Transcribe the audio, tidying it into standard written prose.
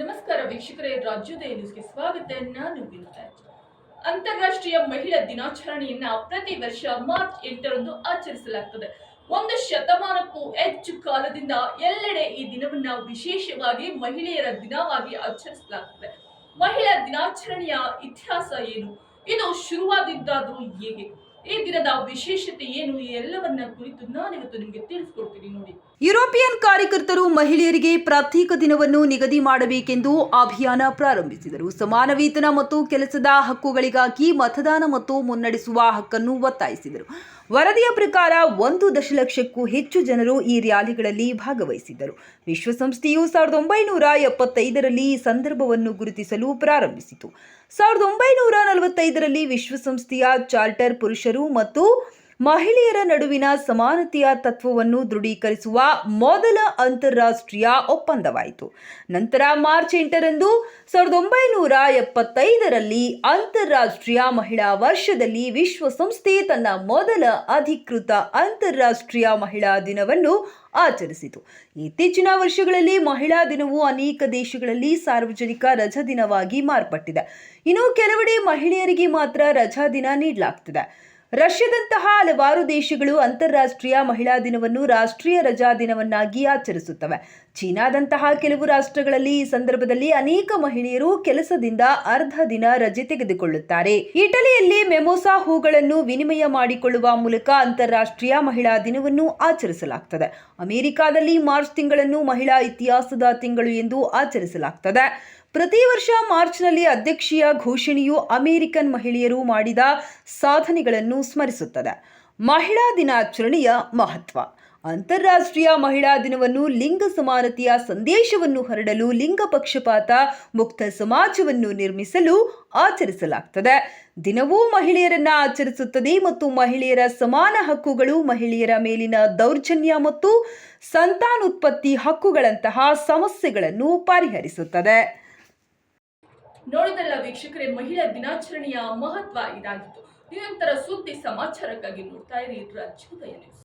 ನಮಸ್ಕಾರ ವೀಕ್ಷಕರೇ, ರಾಜ್ಯೋದಯ ನ್ಯೂಸ್ಗೆ ಸ್ವಾಗತ. ನಾನು ವಿನುತಾ. ಅಂತಾರಾಷ್ಟ್ರೀಯ ಮಹಿಳಾ ದಿನಾಚರಣೆಯನ್ನ ಪ್ರತಿ ವರ್ಷ ಮಾರ್ಚ್ 8ರಂದು ಆಚರಿಸಲಾಗುತ್ತದೆ. ಒಂದು ಶತಮಾನಕ್ಕೂ ಹೆಚ್ಚು ಕಾಲದಿಂದ ಎಲ್ಲೆಡೆ ಈ ದಿನವನ್ನ ವಿಶೇಷವಾಗಿ ಮಹಿಳೆಯರ ದಿನವಾಗಿ ಆಚರಿಸಲಾಗುತ್ತದೆ. ಮಹಿಳಾ ದಿನಾಚರಣೆಯ ಇತಿಹಾಸ ಏನು, ಇದು ಶುರುವಾದಿದ್ದಾದ್ರೂ ಹೇಗೆ, ಈ ದಿನದ ವಿಶೇಷತೆ ಏನು, ಈ ಎಲ್ಲವನ್ನ ಕುರಿತು ನಾನಿವತ್ತು ನಿಮಗೆ ತಿಳಿಸ್ಕೊಡ್ತೀನಿ ನೋಡಿ. ಯುರೋಪಿಯನ್ ಕಾರ್ಯಕರ್ತರು ಮಹಿಳೆಯರಿಗೆ ಪ್ರತ್ಯೇಕ ದಿನವನ್ನು ನಿಗದಿ ಮಾಡಬೇಕೆಂದು ಅಭಿಯಾನ ಪ್ರಾರಂಭಿಸಿದರು. ಸಮಾನ ವೇತನ ಮತ್ತು ಕೆಲಸದ ಹಕ್ಕುಗಳಿಗಾಗಿ ಮತದಾನ ಮತ್ತು ಮುನ್ನಡೆಸುವ ಹಕ್ಕನ್ನು ಒತ್ತಾಯಿಸಿದರು. ವರದಿಯ ಪ್ರಕಾರ 1 ದಶಲಕ್ಷಕ್ಕೂ ಹೆಚ್ಚು ಜನರು ಈ ರ್ಯಾಲಿಗಳಲ್ಲಿ ಭಾಗವಹಿಸಿದ್ದರು. ವಿಶ್ವಸಂಸ್ಥೆಯು 1975ರಲ್ಲಿ ಈ ಸಂದರ್ಭವನ್ನು ಗುರುತಿಸಲು ಪ್ರಾರಂಭಿಸಿತು. 1945ರಲ್ಲಿ ವಿಶ್ವಸಂಸ್ಥೆಯ ಚಾರ್ಟರ್ ಪುರುಷರು ಮತ್ತು ಮಹಿಳೆಯರ ನಡುವಿನ ಸಮಾನತೆಯ ತತ್ವವನ್ನು ದೃಢೀಕರಿಸುವ ಮೊದಲ ಅಂತಾರಾಷ್ಟ್ರೀಯ ಒಪ್ಪಂದವಾಯಿತು. ನಂತರ ಮಾರ್ಚ್ 8ರಂದು 1975ರಲ್ಲಿ ಅಂತಾರಾಷ್ಟ್ರೀಯ ಮಹಿಳಾ ವರ್ಷದಲ್ಲಿ ವಿಶ್ವಸಂಸ್ಥೆ ತನ್ನ ಮೊದಲ ಅಧಿಕೃತ ಅಂತಾರಾಷ್ಟ್ರೀಯ ಮಹಿಳಾ ದಿನವನ್ನು ಆಚರಿಸಿತು. ಇತ್ತೀಚಿನ ವರ್ಷಗಳಲ್ಲಿ ಮಹಿಳಾ ದಿನವು ಅನೇಕ ದೇಶಗಳಲ್ಲಿ ಸಾರ್ವಜನಿಕ ರಜಾ ದಿನವಾಗಿ ಮಾರ್ಪಟ್ಟಿದೆ. ಇನ್ನು ಕೆಲವೆಡೆ ಮಹಿಳೆಯರಿಗೆ ಮಾತ್ರ ರಜಾ ದಿನ ನೀಡಲಾಗುತ್ತಿದೆ. ರಷ್ಯಾದಂತಹ ಹಲವಾರು ದೇಶಗಳು ಅಂತಾರಾಷ್ಟ್ರೀಯ ಮಹಿಳಾ ದಿನವನ್ನು ರಾಷ್ಟ್ರೀಯ ರಜಾ ದಿನವನ್ನಾಗಿ ಆಚರಿಸುತ್ತವೆ. ಚೀನಾದಂತಹ ಕೆಲವು ರಾಷ್ಟ್ರಗಳಲ್ಲಿ ಈ ಸಂದರ್ಭದಲ್ಲಿ ಅನೇಕ ಮಹಿಳೆಯರು ಕೆಲಸದಿಂದ ಅರ್ಧ ದಿನ ರಜೆ ತೆಗೆದುಕೊಳ್ಳುತ್ತಾರೆ. ಇಟಲಿಯಲ್ಲಿ ಮೆಮೊಸಾ ಹೂಗಳನ್ನು ವಿನಿಮಯ ಮಾಡಿಕೊಳ್ಳುವ ಮೂಲಕ ಅಂತಾರಾಷ್ಟ್ರೀಯ ಮಹಿಳಾ ದಿನವನ್ನು ಆಚರಿಸಲಾಗುತ್ತದೆ. ಅಮೆರಿಕಾದಲ್ಲಿ ಮಾರ್ಚ್ ತಿಂಗಳನ್ನು ಮಹಿಳಾ ಇತಿಹಾಸದ ತಿಂಗಳು ಎಂದು ಆಚರಿಸಲಾಗುತ್ತದೆ. ಪ್ರತಿ ವರ್ಷ ಮಾರ್ಚ್ನಲ್ಲಿ ಅಧ್ಯಕ್ಷೀಯ ಘೋಷಣೆಯು ಅಮೆರಿಕನ್ ಮಹಿಳೆಯರು ಮಾಡಿದ ಸಾಧನೆಗಳನ್ನು ಸ್ಮರಿಸುತ್ತದೆ. ಮಹಿಳಾ ದಿನಾಚರಣೆಯ ಮಹತ್ವ. ಅಂತಾರಾಷ್ಟ್ರೀಯ ಮಹಿಳಾ ದಿನವನ್ನು ಲಿಂಗ ಸಮಾನತೆಯ ಸಂದೇಶವನ್ನು ಹರಡಲು, ಲಿಂಗ ಪಕ್ಷಪಾತ ಮುಕ್ತ ಸಮಾಜವನ್ನು ನಿರ್ಮಿಸಲು ಆಚರಿಸಲಾಗುತ್ತದೆ. ದಿನವೂ ಮಹಿಳೆಯರನ್ನ ಆಚರಿಸುತ್ತದೆ ಮತ್ತು ಮಹಿಳೆಯರ ಸಮಾನ ಹಕ್ಕುಗಳು, ಮಹಿಳೆಯರ ಮೇಲಿನ ದೌರ್ಜನ್ಯ ಮತ್ತು ಸಂತಾನೋತ್ಪತ್ತಿ ಹಕ್ಕುಗಳಂತಹ ಸಮಸ್ಯೆಗಳನ್ನು ಪರಿಹರಿಸುತ್ತದೆ. ನೋಡಿದಲ್ಲ ವೀಕ್ಷಕರೇ, ಮಹಿಳಾ ದಿನಾಚರಣೆಯ ಮಹತ್ವ ಇದಾಗಿತ್ತು. ನಿರಂತರ ಸುದ್ದಿ ಸಮಾಚಾರಕ್ಕಾಗಿ ನೋಡ್ತಾ ಇರಿ ರಾಜ್ಯೋದಯ ನ್ಯೂಸ್.